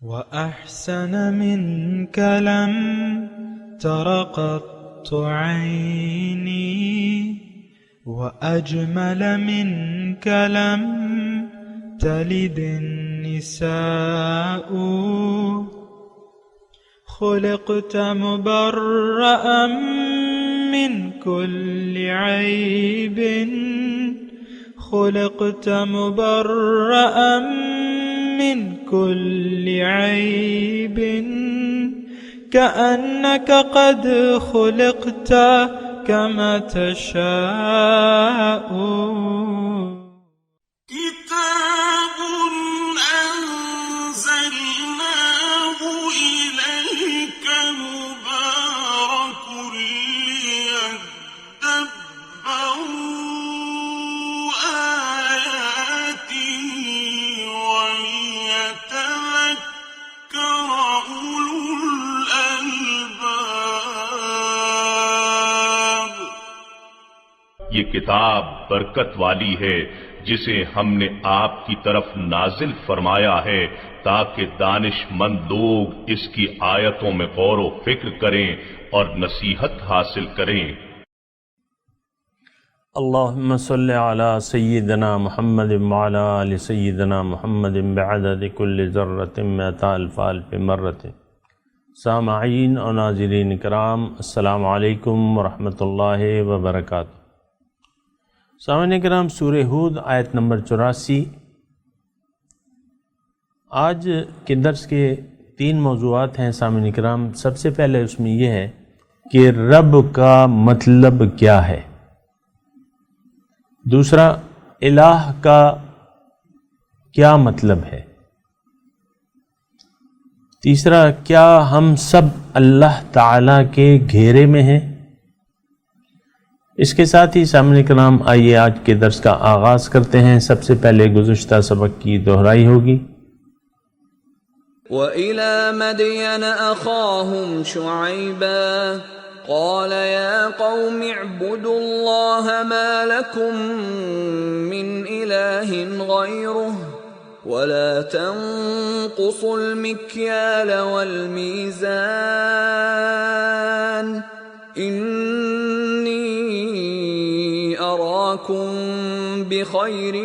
وأحسن منك لم تر قط عيني وأجمل منك لم تلد النساء خلقت مبرأ من كل عيب خلقت مبرأ من كل عيب كأنك قد خلقت كما تشاء كتاب أنزلناه إليك مبارك ليدبروا آياته وليتذكر أولو الألباب۔ یہ کتاب برکت والی ہے جسے ہم نے آپ کی طرف نازل فرمایا ہے تاکہ دانش مند لوگ اس کی آیتوں میں غور و فکر کریں اور نصیحت حاصل کریں۔ اللہم صل علی سیدنا محمد وعلی آل سیدنا محمد بعدد کل ذرۃ مئۃ الف الف مرۃ۔ سامعین اور ناظرین کرام، السلام علیکم ورحمۃ اللہ وبرکاتہ۔ سامعین کرام، سورہ ہود آیت نمبر 84۔ آج کے درس کے 3 موضوعات ہیں سامعین کرام۔ سب سے پہلے اس میں یہ ہے کہ رب کا مطلب کیا ہے، دوسرا الہ کا کیا مطلب ہے، تیسرا کیا ہم سب اللہ تعالیٰ کے گھیرے میں ہیں۔ اس کے ساتھ ہی سامعین کرام، آئیے آج کے درس کا آغاز کرتے ہیں۔ سب سے پہلے گزشتہ سبق کی دہرائی ہوگی۔ وَإِلَى مَدْيَنَ أَخَاهُمْ شُعَيْبًا قَالَ يَا قَوْمِ اعْبُدُوا اللَّهَ مَا لَكُمْ مِنْ إِلَٰهٍ غَيْرُهُ وَلَا تَنقُصُوا الْمِكْيَالَ وَالْمِيزَانَ إِنِّي أَرَاكُمْ بِخَيْرٍ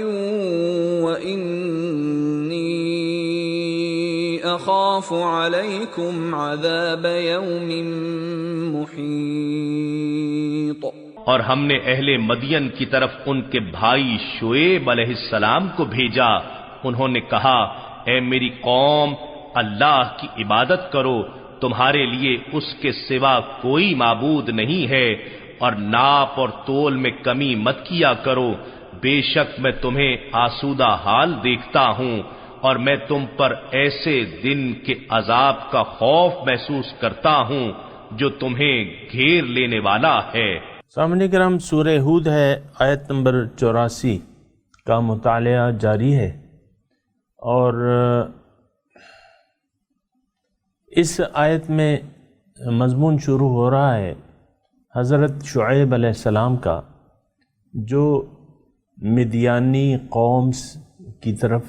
وَإِنِّي أَخَافُ عَلَيْكُمْ عَذَابَ يَوْمٍ مُحِيطٍ۔ اور ہم نے اہل مدین کی طرف ان کے بھائی شعیب علیہ السلام کو بھیجا۔ انہوں نے کہا، اے میری قوم، اللہ کی عبادت کرو، تمہارے لیے اس کے سوا کوئی معبود نہیں ہے، اور ناپ اور تول میں کمی مت کیا کرو، بے شک میں تمہیں آسودہ حال دیکھتا ہوں، اور میں تم پر ایسے دن کے عذاب کا خوف محسوس کرتا ہوں جو تمہیں گھیر لینے والا ہے۔ سامعین کرام، سورہ ہود ہے، آیت نمبر 84 کا مطالعہ جاری ہے، اور اس آیت میں مضمون شروع ہو رہا ہے حضرت شعیب علیہ السلام کا، جو مدیانی قوم کی طرف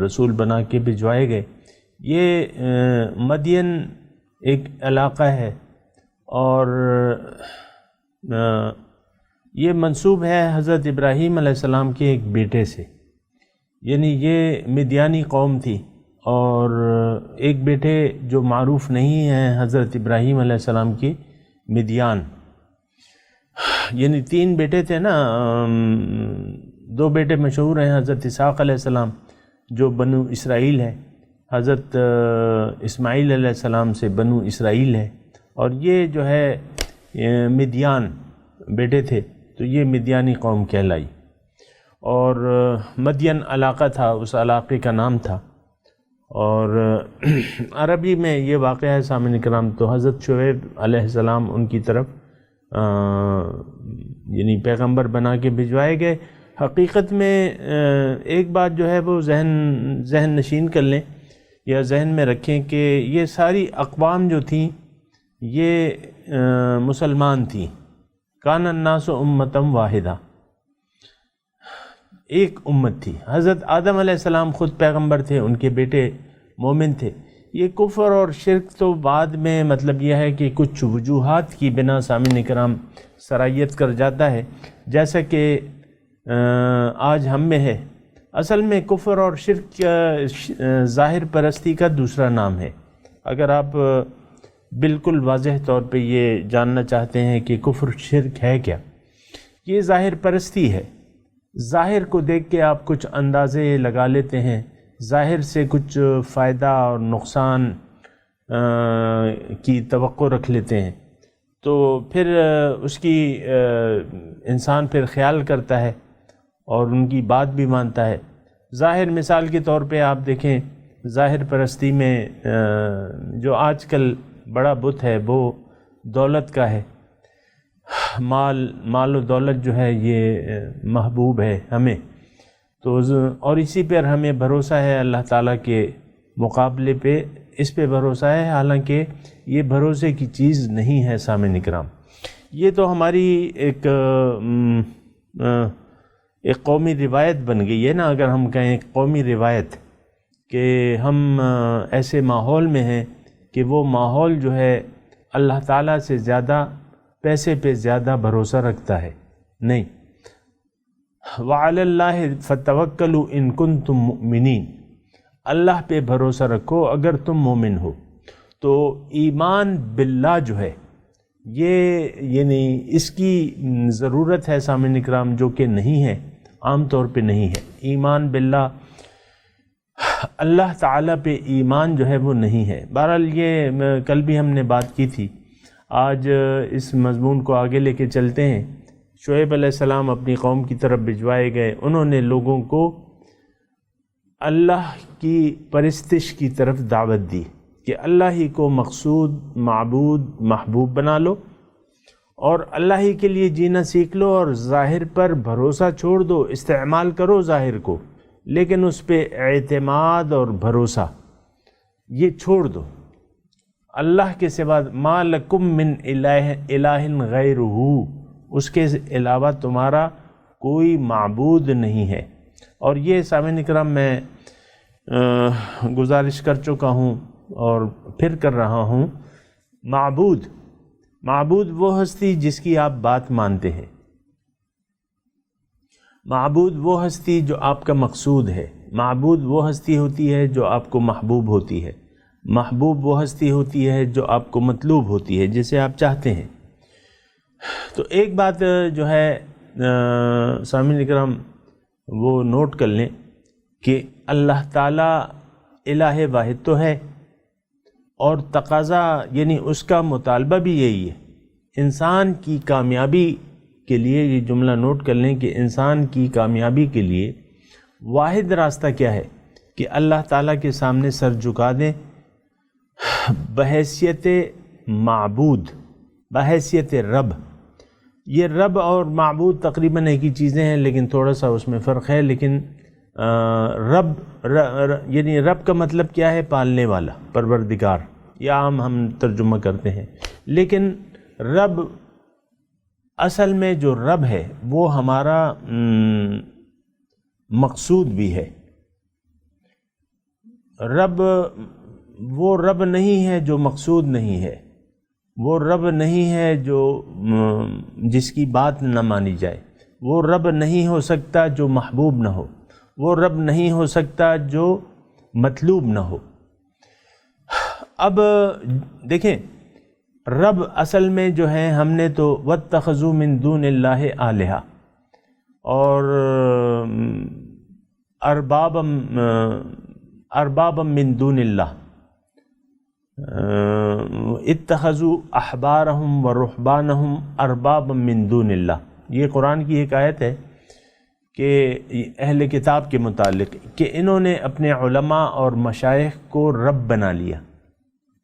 رسول بنا کے بھجوائے گئے۔ یہ مدین ایک علاقہ ہے، اور یہ منسوب ہے حضرت ابراہیم علیہ السلام کے ایک بیٹے سے، یعنی یہ مدیانی قوم تھی، اور ایک بیٹے جو معروف نہیں ہیں حضرت ابراہیم علیہ السلام کی، مدیان، یعنی 3 بیٹے تھے نا، 2 بیٹے مشہور ہیں، حضرت اسحاق علیہ السلام جو بنو اسرائیل ہے، حضرت اسماعیل علیہ السلام سے بنو اسرائیل ہے، اور یہ جو ہے مدیان بیٹے تھے، تو یہ مدیانی قوم کہلائی۔ اور مدین علاقہ تھا، اس علاقے کا نام تھا، اور عربی میں یہ واقعہ ہے سامعین کرام۔ تو حضرت شعیب علیہ السلام ان کی طرف یعنی پیغمبر بنا کے بھجوائے گئے۔ حقیقت میں ایک بات جو ہے وہ ذہن نشین کر لیں یا ذہن میں رکھیں کہ یہ ساری اقوام جو تھیں یہ مسلمان تھیں۔ کان الناس امۃ واحدہ، ایک امت تھی۔ حضرت آدم علیہ السلام خود پیغمبر تھے، ان کے بیٹے مومن تھے۔ یہ کفر اور شرک تو بعد میں مطلب یہ ہے کہ کچھ وجوہات کی بنا سامعین کرام سرایت کر جاتا ہے، جیسا کہ آج ہم میں ہے۔ اصل میں کفر اور شرک ظاہر پرستی کا دوسرا نام ہے۔ اگر آپ بالکل واضح طور پہ یہ جاننا چاہتے ہیں کہ کفر شرک ہے کیا، یہ ظاہر پرستی ہے۔ ظاہر کو دیکھ کے آپ کچھ اندازے لگا لیتے ہیں، ظاہر سے کچھ فائدہ اور نقصان کی توقع رکھ لیتے ہیں، تو پھر اس کی انسان پھر خیال کرتا ہے اور ان کی بات بھی مانتا ہے۔ ظاہر مثال کے طور پہ آپ دیکھیں، ظاہر پرستی میں جو آج کل بڑا بت ہے وہ دولت کا ہے۔ مال و دولت جو ہے یہ محبوب ہے ہمیں، تو اور اسی پر ہمیں بھروسہ ہے، اللہ تعالیٰ کے مقابلے پہ اس پہ بھروسہ ہے، حالانکہ یہ بھروسے کی چیز نہیں ہے سامعین کرام۔ یہ تو ہماری ایک قومی روایت بن گئی ہے نا، اگر ہم کہیں ایک قومی روایت کہ ہم ایسے ماحول میں ہیں کہ وہ ماحول جو ہے اللہ تعالیٰ سے زیادہ پیسے پہ زیادہ بھروسہ رکھتا ہے۔ نہیں، وَعَلَى اللَّهِ فَتَوَكَّلُوا إِن كُنتُم مُؤْمِنِينَ، اللہ پہ بھروسہ رکھو اگر تم مومن ہو۔ تو ایمان باللہ جو ہے یہ یعنی اس کی ضرورت ہے سامعین اکرام، جو کہ نہیں ہے، عام طور پہ نہیں ہے۔ ایمان باللہ، اللہ تعالیٰ پہ ایمان جو ہے وہ نہیں ہے۔ بہرحال یہ کل بھی ہم نے بات کی تھی، آج اس مضمون کو آگے لے کے چلتے ہیں۔ شعیب علیہ السلام اپنی قوم کی طرف بھجوائے گئے، انہوں نے لوگوں کو اللہ کی پرستش کی طرف دعوت دی کہ اللہ ہی کو مقصود، معبود، محبوب بنا لو اور اللہ ہی کے لیے جینا سیکھ لو، اور ظاہر پر بھروسہ چھوڑ دو، استعمال کرو ظاہر کو، لیکن اس پہ اعتماد اور بھروسہ یہ چھوڑ دو۔ اللہ کے سوا ما لکم من الہ غیرہ، اس کے علاوہ تمہارا کوئی معبود نہیں ہے۔ اور یہ سامعین اکرام میں گزارش کر چکا ہوں اور پھر کر رہا ہوں، معبود وہ ہستی جس کی آپ بات مانتے ہیں، معبود وہ ہستی جو آپ کا مقصود ہے، معبود وہ ہستی ہوتی ہے جو آپ کو محبوب ہوتی ہے، محبوب وہ ہستی ہوتی ہے جو آپ کو مطلوب ہوتی ہے، جسے آپ چاہتے ہیں۔ تو ایک بات جو ہے سامعین اکرام وہ نوٹ کر لیں کہ اللہ تعالیٰ الہ واحد تو ہے، اور تقاضا یعنی اس کا مطالبہ بھی یہی ہے۔ انسان کی کامیابی کے لیے یہ جملہ نوٹ کر لیں کہ انسان کی کامیابی کے لیے واحد راستہ کیا ہے کہ اللہ تعالیٰ کے سامنے سر جھکا دیں بحیثیت معبود، بحیثیت رب۔ یہ رب اور معبود تقریباً ایک ہی چیزیں ہیں، لیکن تھوڑا سا اس میں فرق ہے۔ لیکن یعنی رب کا مطلب کیا ہے؟ پالنے والا، پروردگار، یا عام ہم ترجمہ کرتے ہیں۔ لیکن رب اصل میں جو رب ہے وہ ہمارا مقصود بھی ہے۔ رب وہ رب نہیں ہے جو مقصود نہیں ہے، وہ رب نہیں ہے جو جس کی بات نہ مانی جائے، وہ رب نہیں ہو سکتا جو محبوب نہ ہو، وہ رب نہیں ہو سکتا جو مطلوب نہ ہو۔ اب دیکھیں، رب اصل میں جو ہے ہم نے تو وَاتَّخَذُوا مِن دُونِ اللَّهِ آلِهَةً اور اربابا من دون اللہ، اتخذوا احبارہم ورہبانہم اربابا من دون اللہ۔ یہ قرآن کی ایک آیت ہے کہ اہل کتاب کے متعلق کہ انہوں نے اپنے علماء اور مشائخ کو رب بنا لیا۔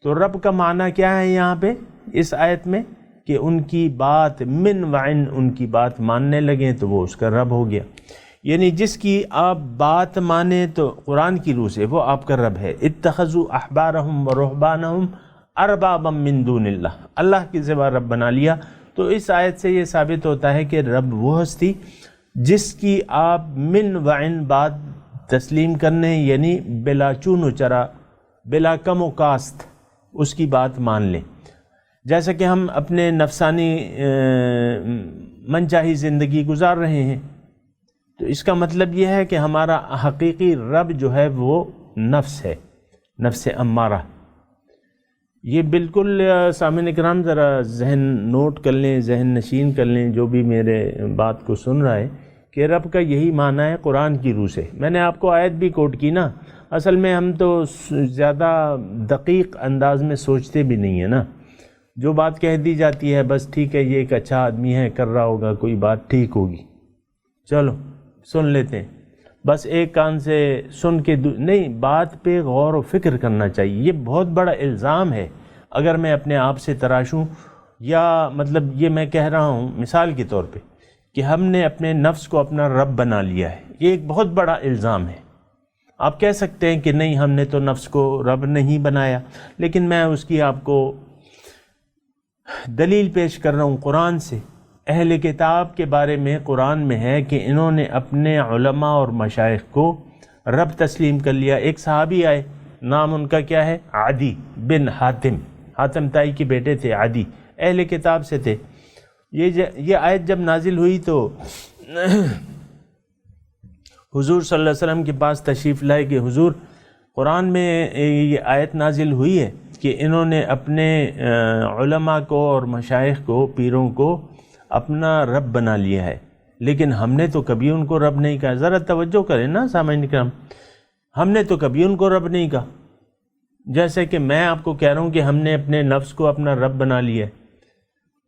تو رب کا معنی کیا ہے یہاں پہ اس آیت میں؟ کہ ان کی بات من وعن، ان کی بات ماننے لگیں تو وہ اس کا رب ہو گیا۔ یعنی جس کی آپ بات مانیں تو قرآن کی روح سے وہ آپ کا رب ہے۔ اتخذوا احبارہم ورہبانہم اربابا من دون اللہ، اللہ کی سوا رب بنا لیا۔ تو اس آیت سے یہ ثابت ہوتا ہے کہ رب وہ ہستی جس کی آپ من وعن بات تسلیم کرنے، یعنی بلا چون و چرا بلا کم و کاست اس کی بات مان لیں. جیسا کہ ہم اپنے نفسانی منچاہی زندگی گزار رہے ہیں، تو اس کا مطلب یہ ہے کہ ہمارا حقیقی رب جو ہے وہ نفس ہے، نفس امارہ. یہ بالکل سامعین کرام ذرا ذہن نوٹ کر لیں، ذہن نشین کر لیں، جو بھی میرے بات کو سن رہا ہے، کہ رب کا یہی معنی ہے قرآن کی روح سے. میں نے آپ کو آیت بھی کوٹ کی نا. اصل میں ہم تو زیادہ دقیق انداز میں سوچتے بھی نہیں ہیں نا. جو بات کہہ دی جاتی ہے بس ٹھیک ہے، یہ ایک اچھا آدمی ہے، کر رہا ہوگا کوئی بات، ٹھیک ہوگی، چلو سن لیتے ہیں. بس ایک کان سے سن کے نہیں، بات پہ غور و فکر کرنا چاہیے. یہ بہت بڑا الزام ہے اگر میں اپنے آپ سے تراشوں، یا مطلب یہ میں کہہ رہا ہوں مثال کے طور پہ کہ ہم نے اپنے نفس کو اپنا رب بنا لیا ہے. یہ ایک بہت بڑا الزام ہے. آپ کہہ سکتے ہیں کہ نہیں، ہم نے تو نفس کو رب نہیں بنایا، لیکن میں اس کی آپ کو دلیل پیش کر رہا ہوں قرآن سے. اہل کتاب کے بارے میں قرآن میں ہے کہ انہوں نے اپنے علماء اور مشائخ کو رب تسلیم کر لیا. ایک صحابی آئے، نام ان کا کیا ہے؟ عدی بن حاتم. حاتم تائی کے بیٹے تھے عدی، اہل کتاب سے تھے. یہ آیت جب نازل ہوئی تو حضور صلی اللہ علیہ وسلم کے پاس تشریف لائے کہ حضور، قرآن میں یہ آیت نازل ہوئی ہے کہ انہوں نے اپنے علماء کو اور مشائخ کو، پیروں کو اپنا رب بنا لیا ہے، لیکن ہم نے تو کبھی ان کو رب نہیں کہا. ذرا توجہ کریں نا سامعین کرام، ہم نے تو کبھی ان کو رب نہیں کہا. جیسے کہ میں آپ کو کہہ رہا ہوں کہ ہم نے اپنے نفس کو اپنا رب بنا لیا ہے،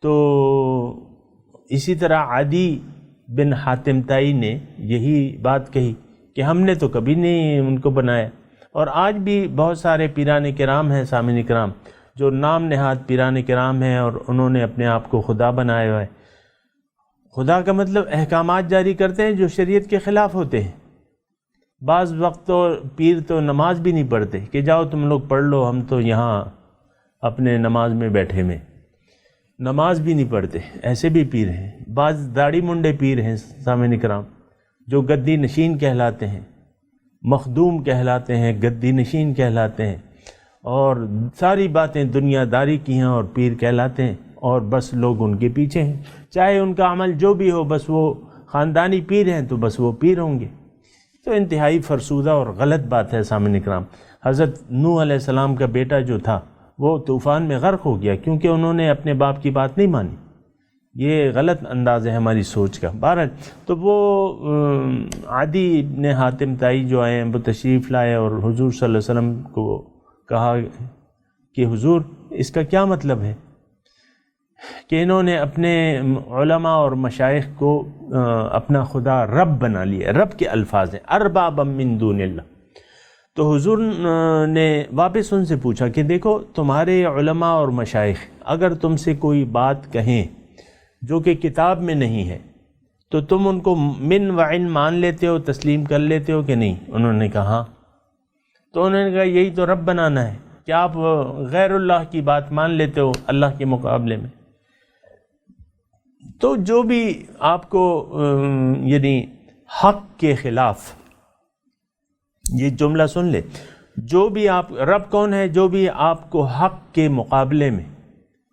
تو اسی طرح عدی بن حاتم تائی نے یہی بات کہی کہ ہم نے تو کبھی نہیں ان کو بنایا. اور آج بھی بہت سارے پیران کرام ہیں سامعین کرام جو نام نہاد پیران کرام ہیں، اور انہوں نے اپنے آپ کو خدا بنایا ہوا ہے. خدا کا مطلب احکامات جاری کرتے ہیں جو شریعت کے خلاف ہوتے ہیں. بعض وقت تو پیر تو نماز بھی نہیں پڑھتے کہ جاؤ تم لوگ پڑھ لو، ہم تو یہاں اپنے نماز میں بیٹھے میں. نماز بھی نہیں پڑھتے، ایسے بھی پیر ہیں. بعض داڑھی منڈے پیر ہیں سامعین کرام جو گدی نشین کہلاتے ہیں، مخدوم کہلاتے ہیں، گدی نشین کہلاتے ہیں، اور ساری باتیں دنیا داری کی ہیں اور پیر کہلاتے ہیں، اور بس لوگ ان کے پیچھے ہیں. چاہے ان کا عمل جو بھی ہو، بس وہ خاندانی پیر ہیں تو بس وہ پیر ہوں گے. تو انتہائی فرسودہ اور غلط بات ہے سامعین اکرام. حضرت نوح علیہ السلام کا بیٹا جو تھا وہ طوفان میں غرق ہو گیا کیونکہ انہوں نے اپنے باپ کی بات نہیں مانی. یہ غلط انداز ہے ہماری سوچ کا. بہرحال تو وہ عدی ابن حاتم تائی جو آئے ہیں وہ تشریف لائے اور حضور صلی اللہ علیہ وسلم کو کہا کہ حضور اس کا کیا مطلب ہے کہ انہوں نے اپنے علماء اور مشائخ کو اپنا خدا رب بنا لیا. رب کے الفاظ ہیں اربابا من دون اللہ. تو حضور نے واپس ان سے پوچھا کہ دیکھو تمہارے علماء اور مشائخ اگر تم سے کوئی بات کہیں جو کہ کتاب میں نہیں ہے تو تم ان کو من وعن مان لیتے ہو، تسلیم کر لیتے ہو کہ نہیں؟ انہوں نے کہا ہاں. تو انہوں نے کہا یہی تو رب بنانا ہے، کیا آپ غیر اللہ کی بات مان لیتے ہو اللہ کے مقابلے میں؟ تو جو بھی آپ کو یعنی حق کے خلاف، یہ جملہ سن لے، جو بھی آپ رب کون ہے؟ جو بھی آپ کو حق کے مقابلے میں،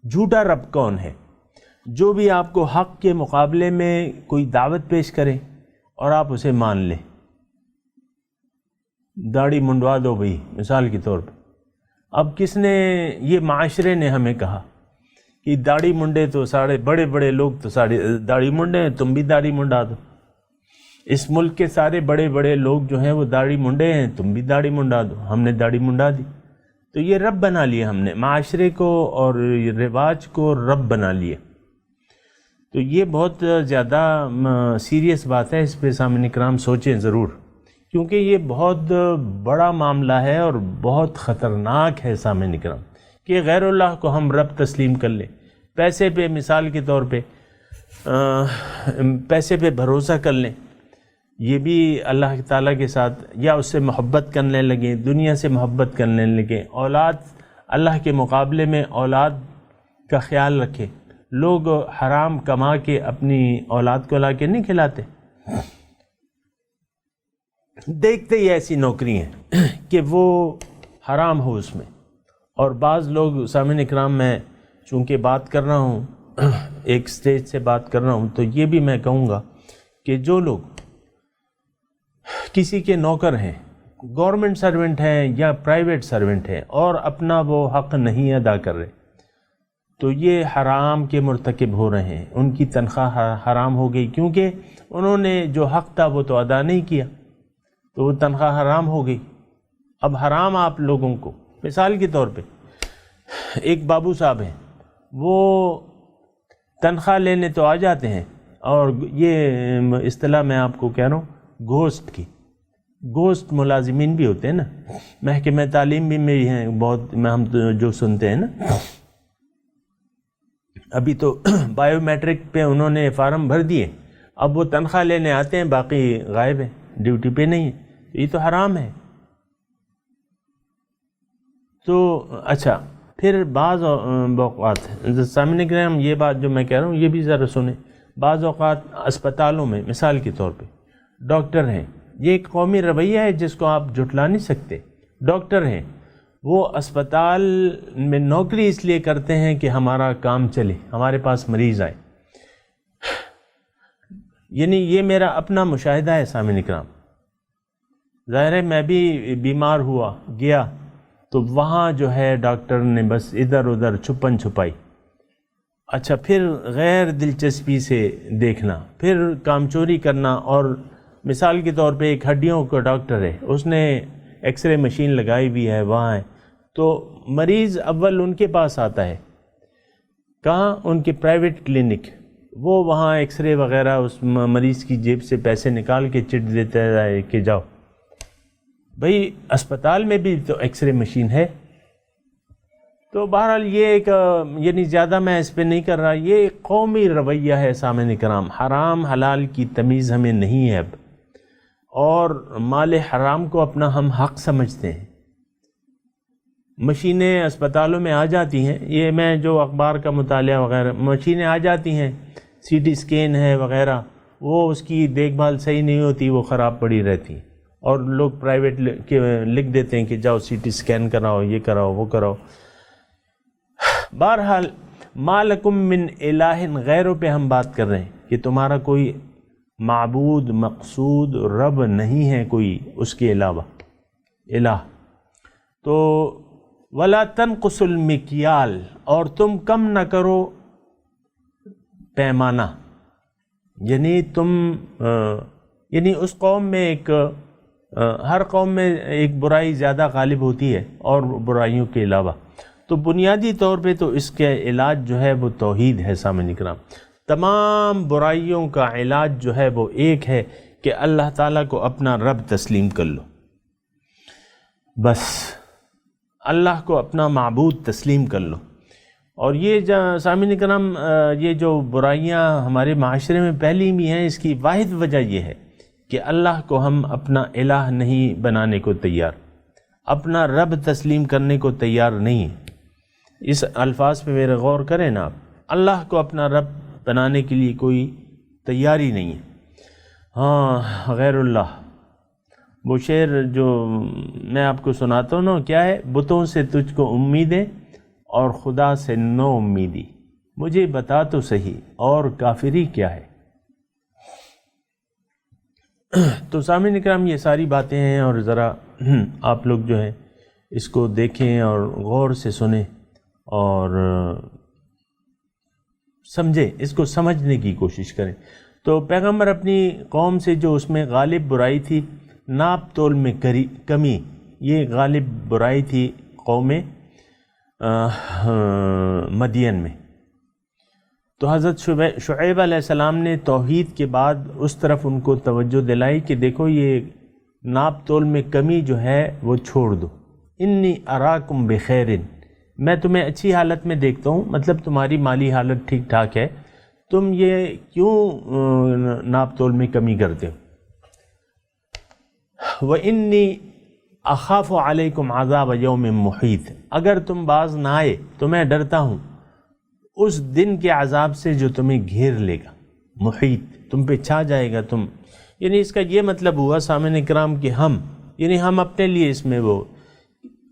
جھوٹا رب کون ہے؟ جو بھی آپ کو حق کے مقابلے میں کوئی دعوت پیش کرے اور آپ اسے مان لیں. داڑھی منڈوا دو بھئی مثال کے طور پہ. اب کس نے؟ یہ معاشرے نے ہمیں کہا کہ داڑھی منڈے تو سارے بڑے بڑے لوگ تو سارے داڑھی منڈے ہیں، تم بھی داڑھی منڈا دو. اس ملک کے سارے بڑے بڑے لوگ جو ہیں وہ داڑھی منڈے ہیں، تم بھی داڑھی منڈا دو. ہم نے داڑھی منڈا دی تو یہ رب بنا لیا ہم نے، معاشرے کو اور رواج کو رب بنا لیا. تو یہ بہت زیادہ سیریس بات ہے، اس پہ سامعین اکرام سوچیں ضرور، کیونکہ یہ بہت بڑا معاملہ ہے اور بہت خطرناک ہے سامعین اکرام کہ غیر اللہ کو ہم رب تسلیم کر لیں. پیسے پہ مثال کے طور پہ پیسے پہ بھروسہ کر لیں، یہ بھی اللہ تعالیٰ کے ساتھ، یا اس سے محبت کرنے لگیں، دنیا سے محبت کرنے لگیں. اولاد اللہ کے مقابلے میں اولاد کا خیال رکھیں. لوگ حرام کما کے اپنی اولاد کو لا کے نہیں کھلاتے. دیکھتے ہی ایسی نوکری ہیں کہ وہ حرام ہو اس میں. اور بعض لوگ سامعین اکرام، میں چونکہ بات کر رہا ہوں ایک سٹیج سے بات کر رہا ہوں، تو یہ بھی میں کہوں گا کہ جو لوگ کسی کے نوکر ہیں، گورنمنٹ سرونٹ ہیں یا پرائیویٹ سرونٹ ہیں، اور اپنا وہ حق نہیں ادا کر رہے، تو یہ حرام کے مرتکب ہو رہے ہیں. ان کی تنخواہ حرام ہو گئی، کیونکہ انہوں نے جو حق تھا وہ تو ادا نہیں کیا، تو وہ تنخواہ حرام ہو گئی. اب حرام آپ لوگوں کو، مثال کے طور پہ ایک بابو صاحب ہیں، وہ تنخواہ لینے تو آ جاتے ہیں، اور یہ اصطلاح میں آپ کو کہہ رہا ہوں گھوسٹ کی، گھوسٹ ملازمین بھی ہوتے ہیں نا، محکمہ تعلیم بھی میں ہیں بہت، ہم جو سنتے ہیں نا، ابھی تو بایو میٹرک پہ انہوں نے فارم بھر دیے، اب وہ تنخواہ لینے آتے ہیں، باقی غائب ہیں، ڈیوٹی پہ نہیں ہے. یہ تو حرام ہے. تو اچھا، پھر بعض اوقات سامنے کرام یہ بات جو میں کہہ رہا ہوں یہ بھی ذرا سنیں. بعض اوقات اسپتالوں میں مثال کے طور پہ ڈاکٹر ہیں، یہ ایک قومی رویہ ہے جس کو آپ جھٹلا نہیں سکتے. ڈاکٹر ہیں، وہ اسپتال میں نوکری اس لیے کرتے ہیں کہ ہمارا کام چلے، ہمارے پاس مریض آئے. یعنی یہ میرا اپنا مشاہدہ ہے سامعین اکرام. ظاہر ہے میں بھی بیمار ہوا گیا تو وہاں جو ہے ڈاکٹر نے بس ادھر ادھر چھپن چھپائی. اچھا، پھر غیر دلچسپی سے دیکھنا، پھر کام چوری کرنا. اور مثال کے طور پہ ایک ہڈیوں کا ڈاکٹر ہے، اس نے ایکس رے مشین لگائی ہوئی ہے وہاں ہے، تو مریض اول ان کے پاس آتا ہے، کہاں؟ ان کے پرائیویٹ کلینک. وہ وہاں ایکس رے وغیرہ اس مریض کی جیب سے پیسے نکال کے چٹ دیتا ہے کہ جاؤ. بھئی اسپتال میں بھی تو ایکس رے مشین ہے. تو بہرحال یہ ایک یعنی زیادہ میں اس پہ نہیں کر رہا، یہ ایک قومی رویہ ہے سامعین کرام. حرام حلال کی تمیز ہمیں نہیں ہے اب، اور مال حرام کو اپنا ہم حق سمجھتے ہیں. مشینیں اسپتالوں میں آ جاتی ہیں، یہ میں جو اخبار کا مطالعہ وغیرہ، مشینیں آ جاتی ہیں، سی ٹی اسکین ہے وغیرہ، وہ اس کی دیکھ بھال صحیح نہیں ہوتی، وہ خراب پڑی رہتی ہیں، اور لوگ پرائیویٹ لکھ دیتے ہیں کہ جاؤ سی ٹی اسکین کراؤ، یہ کراؤ وہ کراؤ. بہرحال ما لکم من الہ، غیروں پہ ہم بات کر رہے ہیں کہ تمہارا کوئی معبود مقصود رب نہیں ہے کوئی اس کے علاوہ الہ. تو ولا تنقص المکیال، اور تم کم نہ کرو پیمانہ. یعنی تم یعنی اس قوم میں ایک ہر قوم میں ایک برائی زیادہ غالب ہوتی ہے اور برائیوں کے علاوہ، تو بنیادی طور پہ تو اس کے علاج جو ہے وہ توحید ہے سامعین کرام. تمام برائیوں کا علاج جو ہے وہ ایک ہے کہ اللہ تعالیٰ کو اپنا رب تسلیم کر لو، بس اللہ کو اپنا معبود تسلیم کر لو. اور یہ سامعین کرام، یہ جو برائیاں ہمارے معاشرے میں پھیلی بھی ہیں، اس کی واحد وجہ یہ ہے کہ اللہ کو ہم اپنا الہ نہیں بنانے کو تیار، اپنا رب تسلیم کرنے کو تیار نہیں ہیں. اس الفاظ پہ میرے غور کریں نا آپ، اللہ کو اپنا رب بنانے کے لیے کوئی تیاری نہیں ہے. ہاں، غیر اللہ، وہ شعر جو میں آپ کو سناتا ہوں نا، کیا ہے؟ بتوں سے تجھ کو امیدیں اور خدا سے نو امیدی، مجھے بتا تو صحیح اور کافری کیا ہے. تو سامعین اکرام، یہ ساری باتیں ہیں، اور ذرا آپ لوگ جو ہیں اس کو دیکھیں اور غور سے سنیں اور سمجھیں، اس کو سمجھنے کی کوشش کریں. تو پیغمبر اپنی قوم سے جو اس میں غالب برائی تھی، ناپ تول میں کمی، یہ غالب برائی تھی قوم مدین میں. تو حضرت شعیب علیہ السلام نے توحید کے بعد اس طرف ان کو توجہ دلائی کہ دیکھو یہ ناپ تول میں کمی جو ہے وہ چھوڑ دو. انی اراکم بخیر، میں تمہیں اچھی حالت میں دیکھتا ہوں، مطلب تمہاری مالی حالت ٹھیک ٹھاک ہے، تم یہ کیوں ناپ تول میں کمی کرتے ہو. وَإِنِّي أَخَافُ عَلَيْكُمْ عَذَابَ يَوْمٍ مُحِيطٍ، اگر تم باز نہ آئے تو میں ڈرتا ہوں اس دن کے عذاب سے جو تمہیں گھیر لے گا. محیط، تم پہ چھا جائے گا تم. یعنی اس کا یہ مطلب ہوا سامعین کرام کہ ہم اپنے لیے اس میں وہ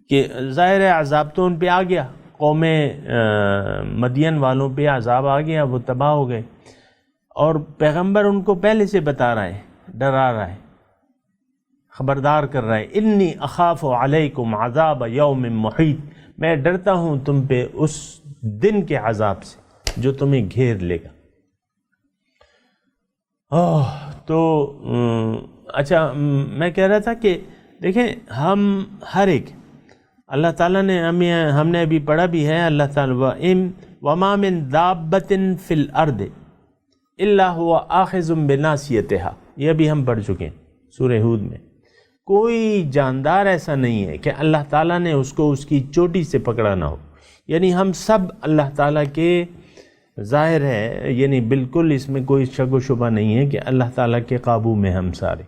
کہ ظاہر ہے عذاب تو ان پہ آ گیا، قوم مدین والوں پہ عذاب آ گیا، وہ تباہ ہو گئے، اور پیغمبر ان کو پہلے سے بتا رہا ہے، ڈرا رہا ہے، خبردار کر رہا ہے، انی اخاف علیکم عذاب یوم محیط، میں ڈرتا ہوں تم پہ اس دن کے عذاب سے جو تمہیں گھیر لے گا۔ تو اچھا میں کہہ رہا تھا کہ دیکھیں ہم ہر ایک، اللہ تعالیٰ نے ہم نے ابھی پڑھا بھی ہے، اللہ تعالیٰ وَمَا مِن دَابَّةٍ فِي الْأَرْضِ إِلَّا هُوَ آخِذٌ بِنَاصِيَتِهَا، یہ بھی ہم پڑھ چکے ہیں سورہ ہود میں۔ کوئی جاندار ایسا نہیں ہے کہ اللہ تعالیٰ نے اس کو اس کی چوٹی سے پکڑا نہ ہو، یعنی ہم سب اللہ تعالیٰ کے، ظاہر ہے یعنی بالکل اس میں کوئی شک و شبہ نہیں ہے کہ اللہ تعالیٰ کے قابو میں ہم سارے۔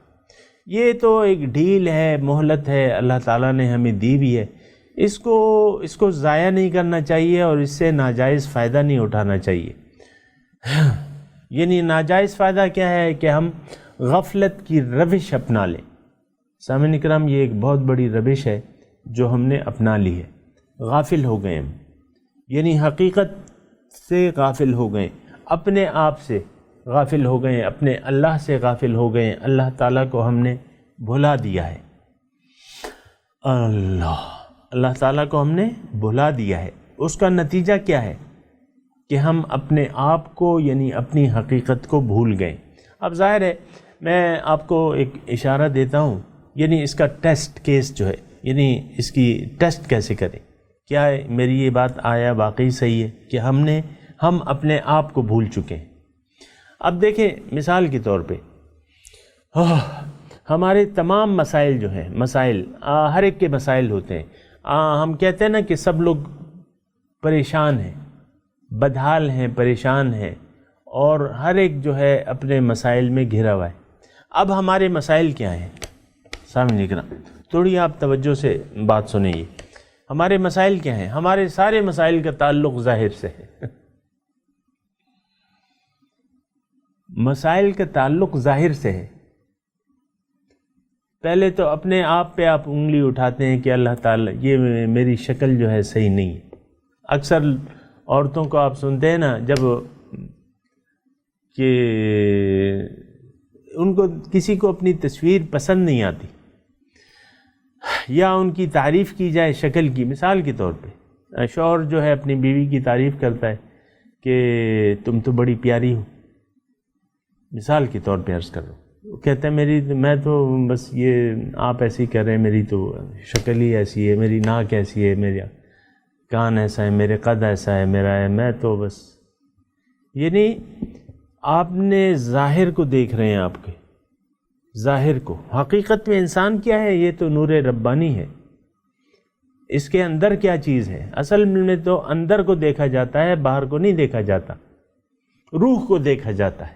یہ تو ایک ڈھیل ہے، مہلت ہے اللہ تعالیٰ نے ہمیں دی بھی ہے، اس کو ضائع نہیں کرنا چاہیے اور اس سے ناجائز فائدہ نہیں اٹھانا چاہیے۔ یعنی ناجائز فائدہ کیا ہے کہ ہم غفلت کی روش اپنا لیں۔ سامعین اکرام، یہ ایک بہت بڑی روش ہے جو ہم نے اپنا لی ہے، غافل ہو گئے ہم، یعنی حقیقت سے غافل ہو گئے، اپنے آپ سے غافل ہو گئے، اپنے اللہ سے غافل ہو گئے، اللہ تعالیٰ کو ہم نے بھلا دیا ہے، اللہ تعالیٰ کو ہم نے بھلا دیا ہے۔ اس کا نتیجہ کیا ہے کہ ہم اپنے آپ کو یعنی اپنی حقیقت کو بھول گئے۔ اب ظاہر ہے میں آپ کو ایک اشارہ دیتا ہوں، یعنی اس کا ٹیسٹ کیس جو ہے، یعنی اس کی ٹیسٹ کیسے کریں، کیا میری یہ بات آیا واقعی صحیح ہے کہ ہم اپنے آپ کو بھول چکے ہیں۔ اب دیکھیں مثال کے طور پہ ہمارے تمام مسائل جو ہیں، مسائل ہر ایک کے مسائل ہوتے ہیں، ہم کہتے ہیں نا کہ سب لوگ پریشان ہیں، بدحال ہیں، پریشان ہیں، اور ہر ایک جو ہے اپنے مسائل میں گھرا ہوا ہے۔ اب ہمارے مسائل کیا ہیں سامنے اکرام، تھوڑی آپ توجہ سے بات سنیں، یہ ہمارے مسائل کیا ہیں؟ ہمارے سارے مسائل کا تعلق ظاہر سے ہے، مسائل کا تعلق ظاہر سے ہے۔ پہلے تو اپنے آپ پہ آپ انگلی اٹھاتے ہیں کہ اللہ تعالیٰ یہ میری شکل جو ہے صحیح نہیں ہے۔ اکثر عورتوں کو آپ سنتے ہیں نا، جب کہ ان کو کسی کو اپنی تصویر پسند نہیں آتی یا ان کی تعریف کی جائے شکل کی، مثال کے طور پہ شوہر جو ہے اپنی بیوی کی تعریف کرتا ہے کہ تم تو بڑی پیاری ہو، مثال کے طور پہ عرض کر رہا ہوں، وہ کہتا ہے میں تو بس یہ آپ ایسی کر رہے ہیں، میری تو شکل ہی ایسی ہے، میری ناک ایسی ہے، میرا کان ایسا ہے، میرے قد ایسا ہے، میرا ہے، میں تو بس، یعنی آپ نے ظاہر کو دیکھ رہے ہیں، آپ کے ظاہر کو۔ حقیقت میں انسان کیا ہے؟ یہ تو نور ربانی ہے، اس کے اندر کیا چیز ہے؟ اصل میں تو اندر کو دیکھا جاتا ہے، باہر کو نہیں دیکھا جاتا، روح کو دیکھا جاتا ہے،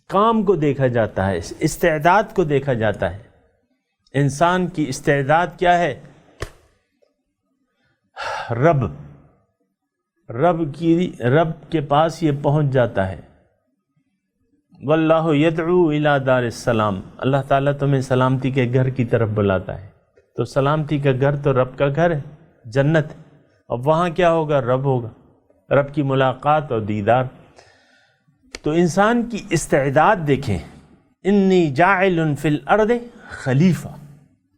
کام کو دیکھا جاتا ہے، استعداد کو دیکھا جاتا ہے۔ انسان کی استعداد کیا ہے؟ رب کے پاس یہ پہنچ جاتا ہے۔ واللہ یدعو الی دار السلام، اللہ تعالیٰ تمہیں سلامتی کے گھر کی طرف بلاتا ہے، تو سلامتی کا گھر تو رب کا گھر ہے، جنت، اور وہاں کیا ہوگا؟ رب ہوگا، رب کی ملاقات اور دیدار۔ تو انسان کی استعداد دیکھیں، انی جاعل فی الارض خلیفہ،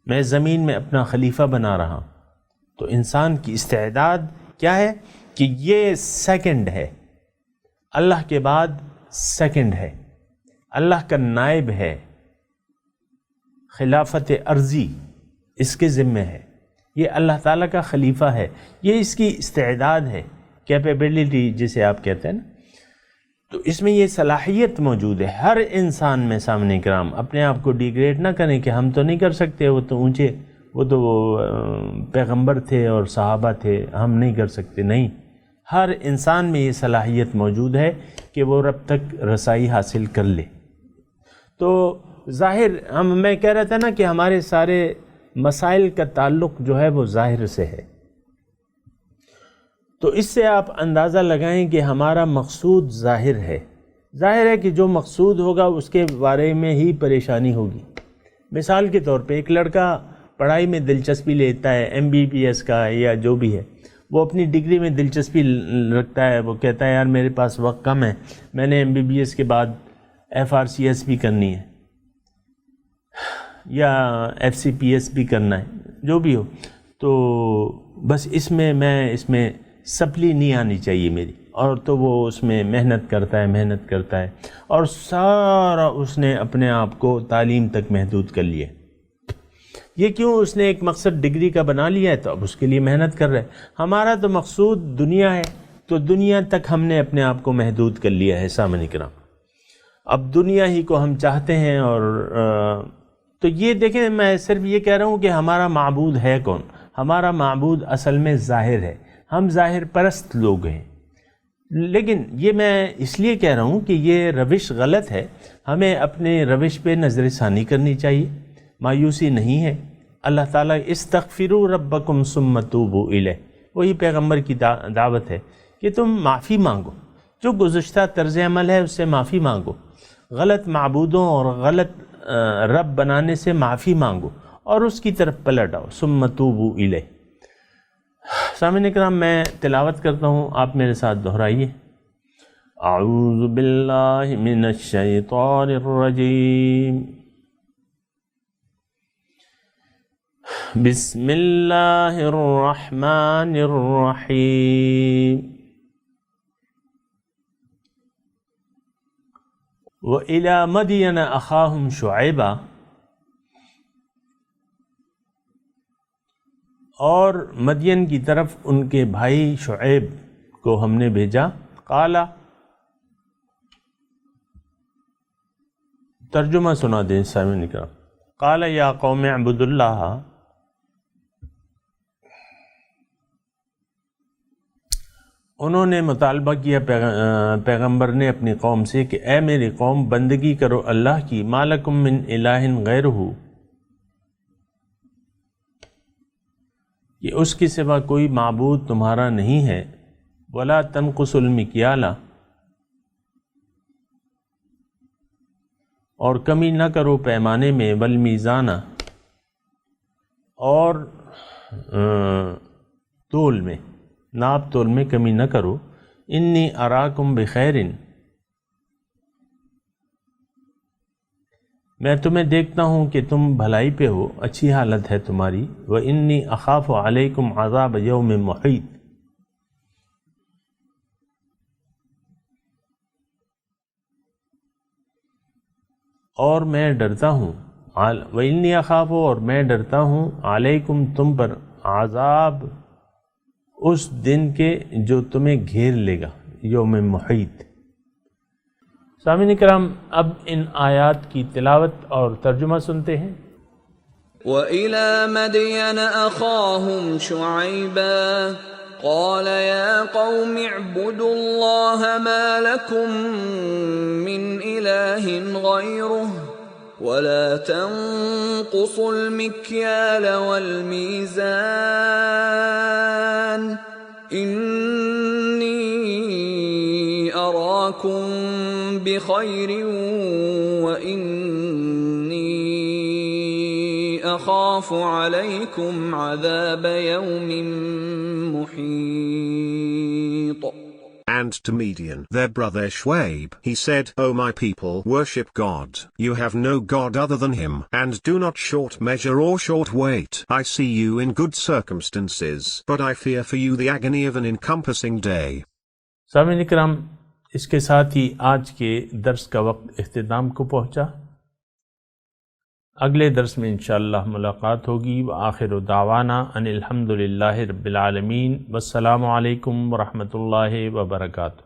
میں زمین میں اپنا خلیفہ بنا رہا ہوں۔ تو انسان کی استعداد کیا ہے کہ یہ سیکنڈ ہے، اللہ کے بعد سیکنڈ ہے، اللہ کا نائب ہے، خلافت ارضی اس کے ذمہ ہے، یہ اللہ تعالیٰ کا خلیفہ ہے، یہ اس کی استعداد ہے، کیپیبلٹی جسے آپ کہتے ہیں نا۔ تو اس میں یہ صلاحیت موجود ہے ہر انسان میں۔ سامنے کرام، اپنے آپ کو ڈیگریڈ نہ کریں کہ ہم تو نہیں کر سکتے، وہ تو اونچے، وہ تو پیغمبر تھے اور صحابہ تھے، ہم نہیں کر سکتے، نہیں، ہر انسان میں یہ صلاحیت موجود ہے کہ وہ رب تک رسائی حاصل کر لے۔ تو ظاہر میں کہہ رہا تھا نا کہ ہمارے سارے مسائل کا تعلق جو ہے وہ ظاہر سے ہے، تو اس سے آپ اندازہ لگائیں کہ ہمارا مقصود ظاہر ہے۔ ظاہر ہے کہ جو مقصود ہوگا اس کے بارے میں ہی پریشانی ہوگی۔ مثال کے طور پہ ایک لڑکا پڑھائی میں دلچسپی لیتا ہے، MBBS کا یا جو بھی ہے، وہ اپنی ڈگری میں دلچسپی رکھتا ہے، وہ کہتا ہے یار میرے پاس وقت کم ہے، میں نے MBBS کے بعد FRCS بھی کرنی ہے یا FCPS بھی کرنا ہے، جو بھی ہو، تو بس اس میں سپلی نہیں آنی چاہیے میری، اور تو وہ اس میں محنت کرتا ہے اور سارا اس نے اپنے آپ کو تعلیم تک محدود کر لیا۔ یہ کیوں؟ اس نے ایک مقصد ڈگری کا بنا لیا ہے تو اب اس کے لیے محنت کر رہا ہے۔ ہمارا تو مقصود دنیا ہے، تو دنیا تک ہم نے اپنے آپ کو محدود کر لیا ہے سامعین کرام، اب دنیا ہی کو ہم چاہتے ہیں۔ اور تو یہ دیکھیں، میں صرف یہ کہہ رہا ہوں کہ ہمارا معبود ہے کون؟ ہمارا معبود اصل میں ظاہر ہے، ہم ظاہر پرست لوگ ہیں۔ لیکن یہ میں اس لیے کہہ رہا ہوں کہ یہ روش غلط ہے، ہمیں اپنے روش پہ نظر ثانی کرنی چاہیے، مایوسی نہیں ہے۔ اللہ تعالیٰ استغفروا ربکم ثم توبوا الیہ، وہی پیغمبر کی دعوت ہے کہ تم معافی مانگو، جو گزشتہ طرز عمل ہے اس سے معافی مانگو، غلط معبودوں اور غلط رب بنانے سے معافی مانگو اور اس کی طرف پلٹ آؤ، ثم توبوا الیہ۔ سامعین اکرام، میں تلاوت کرتا ہوں، آپ میرے ساتھ دہرائیے۔ اعوذ باللہ من الشیطان الرجیم، بسم اللہ الرحمن الرحیم۔ وَإِلَى مَدْيَنَ أَخَاهُمْ شُعَيْبًا، اور مدین کی طرف ان کے بھائی شعیب کو ہم نے بھیجا۔ قال، ترجمہ سنا دیں سامعین کا۔ قال یا قوم اعبدوا اللہ، انہوں نے مطالبہ کیا پیغمبر نے اپنی قوم سے کہ اے میری قوم، بندگی کرو اللہ کی، ما لکم من الہ غیرہ، کہ اس کے سوا کوئی معبود تمہارا نہیں ہے، ولا تنقصوا المکیال، اور کمی نہ کرو پیمانے میں، والمیزان، اور تول میں، ناپ تول میں کمی نہ کرو، انی اراکم بخیر، میں تمہیں دیکھتا ہوں کہ تم بھلائی پہ ہو، اچھی حالت ہے تمہاری، وانی اخاف علیکم عذاب یوم محیط، اور میں ڈرتا ہوں، وانی اخاف، اور میں ڈرتا ہوں، علیکم تم پر، عذاب اس دن کے جو تمہیں گھیر لے گا، یوم محیط۔ سامعین کرام، اب ان آیات کی تلاوت اور ترجمہ سنتے ہیں۔ وَإِلَى مَدْيَنَ أَخَاهُمْ شُعَيْبًا قَالَ يَا قَوْمِ اعْبُدُوا اللَّهَ مَا لَكُمْ مِنْ إِلَٰهٍ غَيْرُهُ وَلَا تَنقُصُوا الْمِكْيَالَ وَالْمِيزَانَ إِنِّي أَرَاكُمْ بخیر وإنی اخاف علیکم عذاب یوم محیط۔ And to Midian their brother Shuaib he said, O my people, worship God, you have no God other than him, and do not short measure or short weight. I see you in good circumstances, but I fear for you the agony of an encompassing day. سامعین کرام، اس کے ساتھ ہی آج کے درس کا وقت اختتام کو پہنچا۔ اگلے درس میں انشاءاللہ ملاقات ہوگی۔ وآخر دعوانا ان الحمد للہ رب العالمین، والسلام علیکم ورحمۃ اللہ وبرکاتہ۔